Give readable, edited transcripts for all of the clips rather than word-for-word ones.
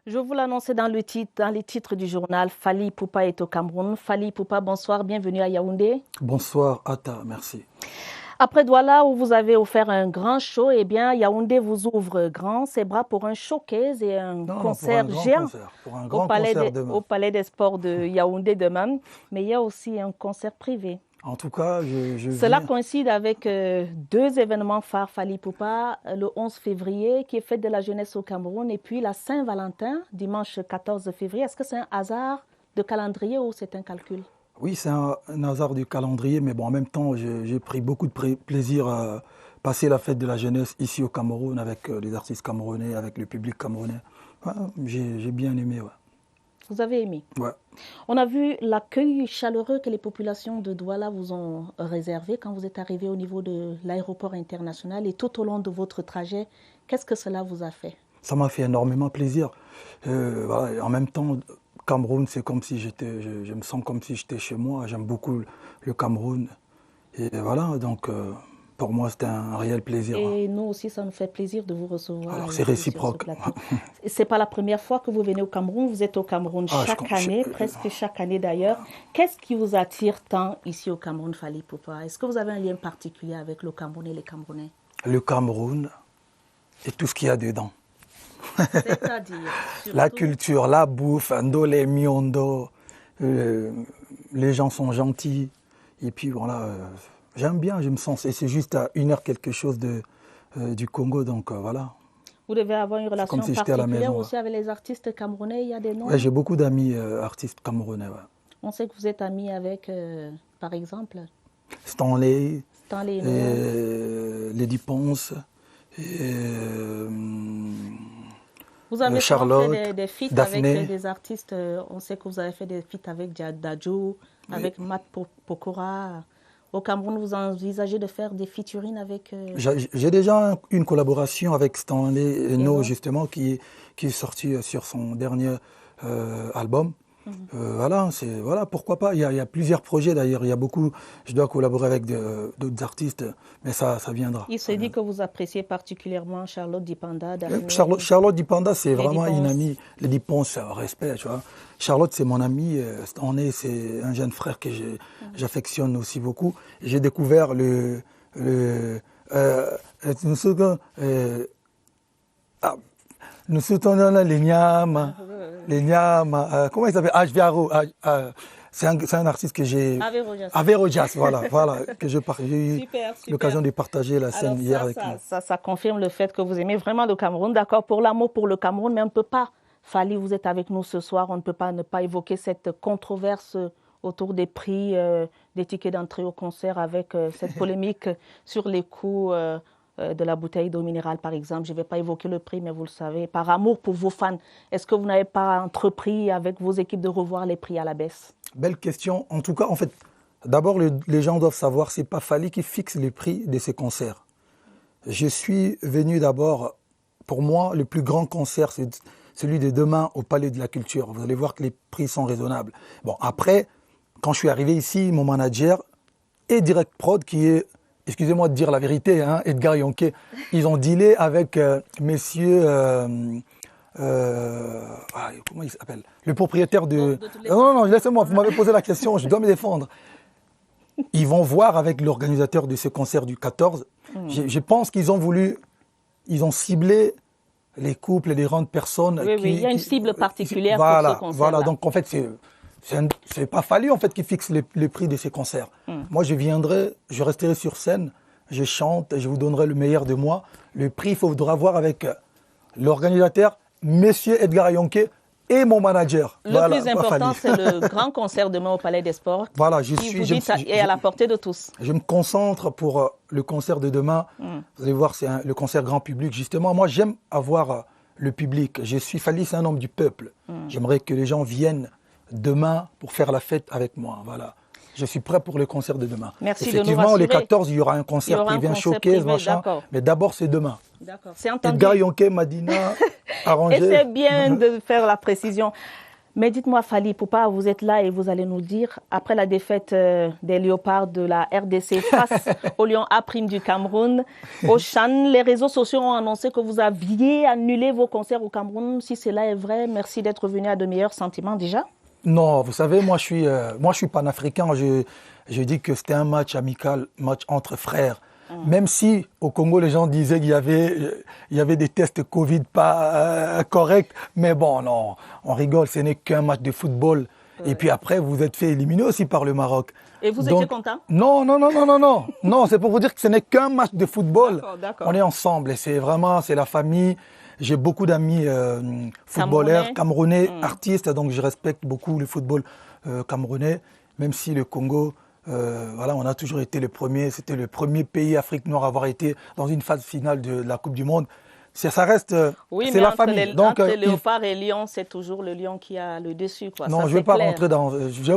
Je vous l'annonçais dans les titres du journal, Fally Ipupa est au Cameroun. Fally Ipupa, bonsoir, bienvenue à Yaoundé. Bonsoir, Atta, merci. Après Douala, où vous avez offert un grand show, eh bien, Yaoundé vous ouvre grand ses bras pour un showcase et un Non, pour un concert grand géant concert, pour un grand concert au demain. Palais des Sports de Yaoundé demain. Mais il y a aussi un concert privé. En tout cas, je Cela viens. coïncide avec deux événements phares Fally Ipupa, le 11 février, qui est fête de la jeunesse au Cameroun, et puis la Saint-Valentin, dimanche 14 février. Est-ce que c'est un hasard de calendrier ou c'est un calcul? Oui, c'est un hasard du calendrier, mais bon, en même temps, j'ai pris beaucoup de plaisir à passer la fête de la jeunesse ici au Cameroun avec les artistes camerounais, avec le public camerounais. Ouais, j'ai bien aimé, ouais. Vous avez aimé? Ouais. On a vu l'accueil chaleureux que les populations de Douala vous ont réservé quand vous êtes arrivé au niveau de l'aéroport international et tout au long de votre trajet. Qu'est-ce que cela vous a fait? Ça m'a fait énormément plaisir. Voilà, en même temps, Cameroun, c'est comme si je me sens comme si j'étais chez moi. J'aime beaucoup le Cameroun. Et voilà, donc pour moi, c'était un réel plaisir. Et nous aussi, ça nous fait plaisir de vous recevoir. Alors, c'est réciproque. Ce n'est pas la première fois que vous venez au Cameroun. Vous êtes au Cameroun chaque année, presque chaque année d'ailleurs. Qu'est-ce qui vous attire tant ici au Cameroun, Fally Ipupa? Est-ce que vous avez un lien particulier avec le Cameroun et les Camerounais? Le Cameroun et tout ce qu'il y a dedans. C'est-à-dire la culture, la bouffe, Ndolé, Miondo, les gens sont gentils. Et puis voilà, j'aime bien, je me sens. Et c'est juste à 1 heure quelque chose du Congo, donc voilà. Vous devez avoir une relation si particulière aussi avec les artistes camerounais, il y a des noms? Ouais, j'ai beaucoup d'amis artistes camerounais. Ouais. On sait que vous êtes ami avec, par exemple, Stanley, Lady Ponce, vous avez Charlotte, fait des feats Daphné. avec des artistes. On sait que vous avez fait des feats avec Dadju, avec Matt Pokora. Au Cameroun, vous envisagez de faire des featurines avec... J'ai déjà une collaboration avec Stanley Eno, justement, qui est sorti sur son dernier album. Voilà, pourquoi pas. Il y a plusieurs projets d'ailleurs. Il y a beaucoup. Je dois collaborer avec d'autres artistes, mais ça viendra. Il se dit que vous appréciez particulièrement Charlotte Dipanda. Charlotte Dipanda, c'est vraiment une amie. Lady Ponce, c'est un respect, tu vois. Charlotte, c'est mon amie. Stanley, c'est un jeune frère que j'affectionne aussi beaucoup. J'ai découvert nous soutenons les Nyama. Les Nyama, comment il s'appelle? Ajviaro. C'est un artiste que j'ai... Averojas, voilà, que j'ai eu l'occasion de partager la scène hier avec lui. Ça confirme le fait que vous aimez vraiment le Cameroun, d'accord, pour l'amour pour le Cameroun, mais on ne peut pas, Fally, vous êtes avec nous ce soir, on ne peut pas ne pas évoquer cette controverse autour des prix des tickets d'entrée au concert avec cette polémique sur les coûts de la bouteille d'eau minérale, par exemple. Je ne vais pas évoquer le prix, mais vous le savez. Par amour pour vos fans, est-ce que vous n'avez pas entrepris avec vos équipes de revoir les prix à la baisse? Belle question. En tout cas, en fait, d'abord, les gens doivent savoir, c'est pas Fally qui fixe les prix de ses concerts. Je suis venu d'abord, pour moi, le plus grand concert, c'est celui de demain au Palais de la Culture. Vous allez voir que les prix sont raisonnables. Bon, après, quand je suis arrivé ici, mon manager et Direct Prod, qui est, excusez-moi de dire la vérité, hein, Edgar Yonke, ils ont dealé avec messieurs... comment il s'appelle? Le propriétaire de... Non, laissez-moi, vous m'avez posé la question, je dois me défendre. Ils vont voir avec l'organisateur de ce concert du 14. Je pense qu'ils ont voulu... Ils ont ciblé les couples et les grandes personnes. Oui, il y a une cible particulière pour ce concert. Voilà, donc en fait, c'est pas Fally en fait qui fixe les prix de ces concerts. Moi, je resterai sur scène, je chante, je vous donnerai le meilleur de moi. Le prix, il faudra voir avec l'organisateur, Monsieur Edgar Yonke, et mon manager. Le plus important, c'est le grand concert demain au Palais des Sports. Voilà, est à la portée de tous. Je me concentre pour le concert de demain. Vous allez voir, c'est le concert grand public. Justement, moi, j'aime avoir le public. Fally, c'est un homme du peuple. J'aimerais que les gens viennent demain pour faire la fête avec moi. Voilà. Je suis prêt pour le concert de demain. Merci effectivement, de nous rassurer. Le 14, il y aura un concert qui vient showcase, machin. Mais d'abord, c'est demain. D'accord. C'est entendu. Edgar Yonke, Madina, arrangé. Et c'est bien de faire la précision. Mais dites-moi, Fally Ipupa, vous êtes là et vous allez nous dire, après la défaite des Léopards de la RDC face aux Lions A' du Cameroun, au CHAN, les réseaux sociaux ont annoncé que vous aviez annulé vos concerts au Cameroun. Si cela est vrai, merci d'être venu à de meilleurs sentiments déjà. Non, vous savez, moi je suis panafricain. Je dis que c'était un match amical, match entre frères. Même si au Congo, les gens disaient qu'il y avait des tests Covid pas corrects. Mais bon, non, on rigole, ce n'est qu'un match de football. Et puis après, vous êtes fait éliminer aussi par le Maroc. Et vous étiez content? Non, non, non, non, non, non. Non, c'est pour vous dire que ce n'est qu'un match de football. D'accord. On est ensemble et c'est la famille. J'ai beaucoup d'amis footballeurs, camerounais, artistes, donc je respecte beaucoup le football camerounais, même si le Congo, voilà, on a toujours été c'était le premier pays Afrique noire à avoir été dans une phase finale de la Coupe du Monde. Ça reste, oui, c'est la famille. Donc, entre Léopard et Lion, c'est toujours le Lion qui a le dessus, quoi. Non, ça, je ne veux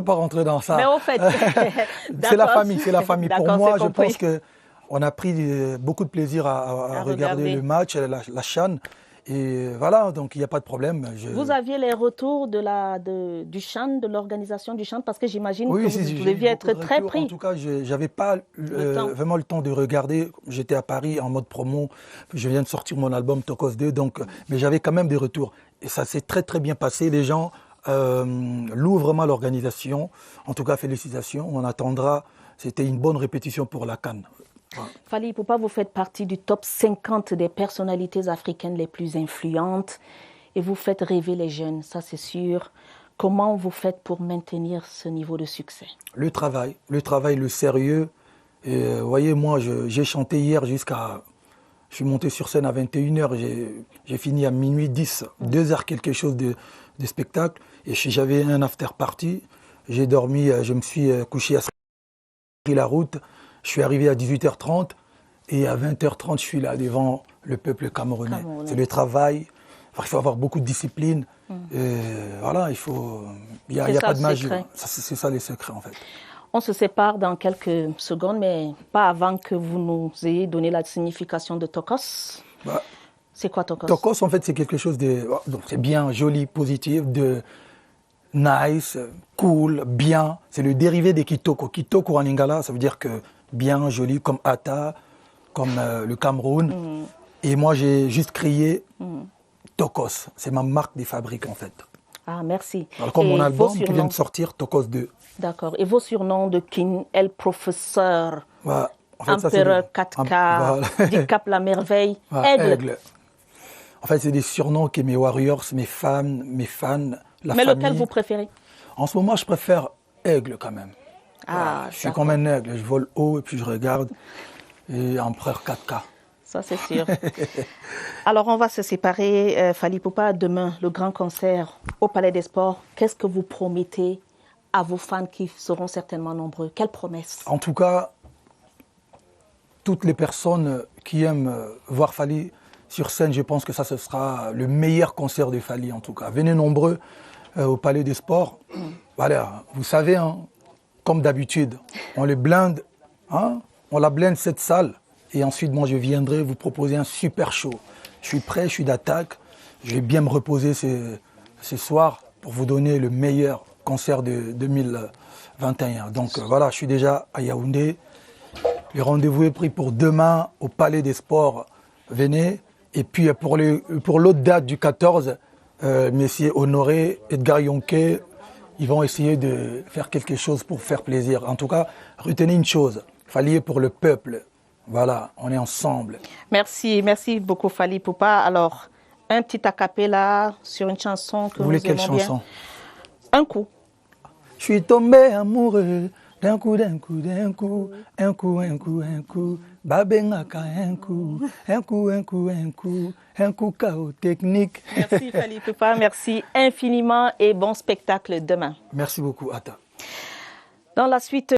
pas rentrer dans ça. Mais au fait, c'est la famille, c'est la famille. Pour moi, je compris. pense qu'on a pris beaucoup de plaisir à regarder le match, la CHAN. Et voilà, donc il n'y a pas de problème. Vous aviez les retours du CHAN, de l'organisation du CHAN, parce que j'imagine que vous deviez être très pris. En tout cas, je n'avais pas vraiment le temps de regarder. J'étais à Paris en mode promo. Je viens de sortir mon album Tokos 2, donc, mais j'avais quand même des retours. Et ça s'est très très bien passé. Les gens louent vraiment l'organisation. En tout cas, félicitations. On attendra. C'était une bonne répétition pour la CAN. Ouais. Fally Ipupa, vous faites partie du top 50 des personnalités africaines les plus influentes et vous faites rêver les jeunes, ça c'est sûr. Comment vous faites pour maintenir ce niveau de succès? Le travail, le sérieux. Et vous voyez, moi, j'ai chanté hier jusqu'à... Je suis monté sur scène à 21h, j'ai fini à minuit 10, 2h quelque chose de spectacle. Et j'avais un after party, j'ai dormi, je me suis couché à pris la route. Je suis arrivé à 18h30 et à 20h30, je suis là devant le peuple camerounais. C'est le travail. Il faut avoir beaucoup de discipline. Et voilà, il n'y a pas de magie. C'est ça les secrets en fait. On se sépare dans quelques secondes, mais pas avant que vous nous ayez donné la signification de Tokos. C'est quoi Tokos? Tokos, en fait, c'est quelque chose de... Donc, c'est bien, joli, positif, de... nice, cool, bien. C'est le dérivé des Kitoko. Kitoko en lingala, ça veut dire que bien, joli, comme Ata, comme le Cameroun. Et moi, j'ai juste créé Tokos. C'est ma marque des fabriques, en fait. Ah, merci. Alors, comme mon album qui vient de sortir, Tokos 2. D'accord. Et vos surnoms de King, El Professeur, en fait, Empereur 4K, Dicap la merveille, Aigle. En fait, c'est des surnoms que mes warriors, mes fans, la famille... Mais lequel vous préférez? En ce moment, je préfère Aigle quand même. Ah, je suis comme un aigle, je vole haut et puis je regarde. Et Empereur 4K. Ça, c'est sûr. Alors, on va se séparer. Fally Ipupa, demain, le grand concert au Palais des Sports. Qu'est-ce que vous promettez à vos fans qui seront certainement nombreux? Quelle promesse? En tout cas, toutes les personnes qui aiment voir Fally sur scène, je pense que ça, ce sera le meilleur concert de Fally, en tout cas. Venez nombreux au Palais des Sports. Voilà, vous savez, hein, comme d'habitude, on les blinde, hein, on la blinde cette salle. Et ensuite, moi, je viendrai vous proposer un super show. Je suis prêt, je suis d'attaque. Je vais bien me reposer ce soir pour vous donner le meilleur concert de 2021. Donc voilà, je suis déjà à Yaoundé. Le rendez-vous est pris pour demain au Palais des Sports. Venez. Et puis pour l'autre date du 14, messieurs Honoré, Edgar Yonke, ils vont essayer de faire quelque chose pour faire plaisir. En tout cas, retenez une chose, Fally pour le peuple. Voilà, on est ensemble. Merci beaucoup Fally Ipupa. Alors, un petit acapella sur une chanson que vous nous voulez quelle aimons chanson? Bien. Un coup. Je suis tombé amoureux d'un coup, d'un coup, d'un coup, un coup, un coup, un coup, babengaka un coup, un coup, un coup, un coup, un coup chaos technique. Merci Fally Ipupa, merci infiniment et bon spectacle demain. Merci beaucoup, Ata. Dans la suite